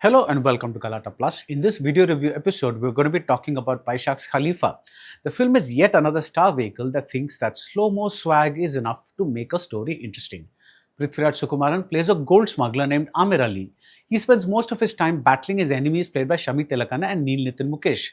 Hello and welcome to Galatta Plus. In this video review episode, we're going to be talking about Vysakh's Khalifa. The film is yet another star vehicle that thinks that slow-mo swag is enough to make a story interesting. Prithviraj Sukumaran plays a gold smuggler named Amir Ali. He spends most of his time battling his enemies played by Shami Telakana and Neel Nitin Mukesh.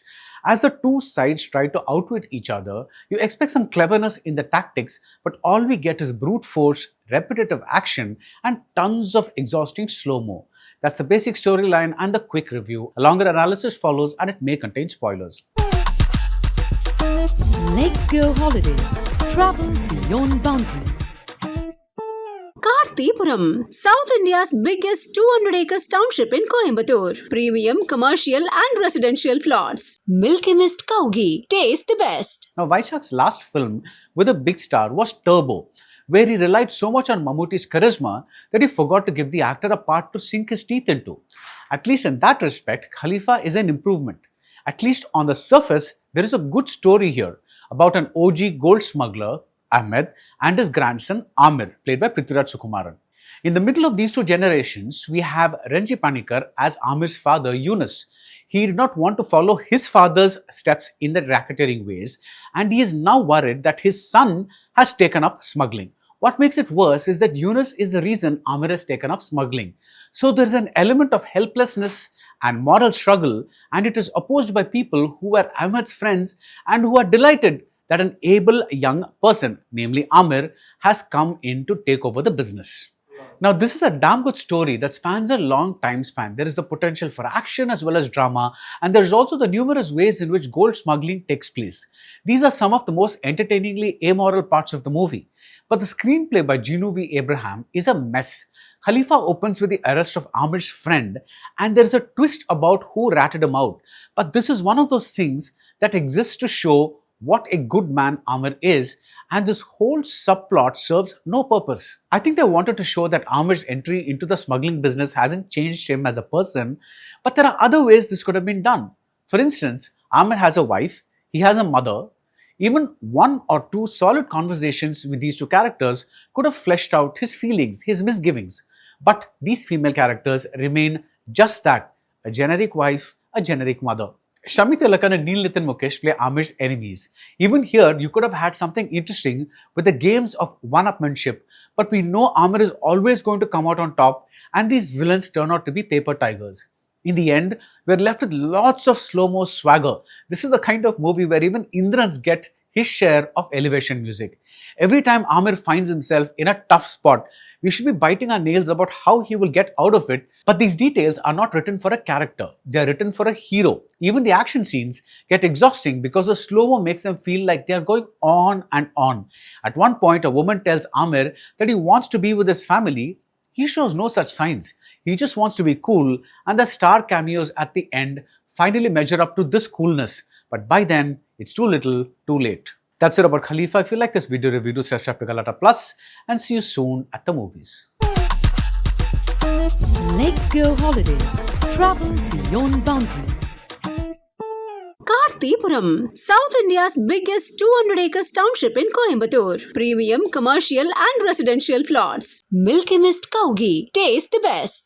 As the two sides try to outwit each other, you expect some cleverness in the tactics, but all we get is brute force, repetitive action, and tons of exhausting slow-mo. That's the basic storyline and the quick review. A longer analysis follows and it may contain spoilers. Let's go holidays. Travel beyond boundaries. Kartipuram, South India's biggest 200 acres township in Coimbatore. Premium commercial and residential plots. Milky Mist Cow Ghee. Taste the best. Now, Vysakh's last film with a big star was Turbo, where he relied so much on Mammootty's charisma that he forgot to give the actor a part to sink his teeth into. At least in that respect, Khalifa is an improvement. At least on the surface, there is a good story here about an OG gold smuggler, Ahmed, and his grandson, Amir, played by Prithviraj Sukumaran. In the middle of these two generations, we have Renji Panikkar as Amir's father, Yunus. He did not want to follow his father's steps in the racketeering ways, and he is now worried that his son has taken up smuggling. What makes it worse is that Yunus is the reason Amir has taken up smuggling. So there is an element of helplessness and moral struggle, and it is opposed by people who were Ahmed's friends and who are delighted that an able young person, namely Amir, has come in to take over the business. Now, this is a damn good story that spans a long time span. There is the potential for action as well as drama, and there is also the numerous ways in which gold smuggling takes place. These are some of the most entertainingly amoral parts of the movie. But the screenplay by Jinu v. Abhraham is a mess. Khalifa opens with the arrest of Amir's friend, and there is a twist about who ratted him out. But this is one of those things that exists to show what a good man Amir is, and this whole subplot serves no purpose. I think they wanted to show that Amir's entry into the smuggling business hasn't changed him as a person, but there are other ways this could have been done. For instance, Amir has a wife, he has a mother. Even one or two solid conversations with these two characters could have fleshed out his feelings, his misgivings. But these female characters remain just that, a generic wife, a generic mother. Shami Telakana and Neel Nitin Mukesh play Amir's enemies. Even here, you could have had something interesting with the games of one-upmanship, but we know Amir is always going to come out on top, and these villains turn out to be paper tigers. In the end, we're left with lots of slow-mo swagger. This is the kind of movie where even Indrans get his share of elevation music. Every time Amir finds himself in a tough spot, we should be biting our nails about how he will get out of it, but these details are not written for a character. They are written for a hero. Even the action scenes get exhausting because the slow-mo makes them feel like they are going on and on. At one point, a woman tells Amir that he wants to be with his family. He shows no such signs. He just wants to be cool, and the star cameos at the end finally measure up to this coolness. But by then, it's too little, too late. That's it about Khalifa. If you like this video review, do subscribe to Galatta Plus and see you soon at the movies. Let's go holidays. Travel beyond boundaries. Kartipuram, South India's biggest 200 acres township in Coimbatore. Premium commercial and residential plots. Milky Mist Cow Ghee. Taste the best.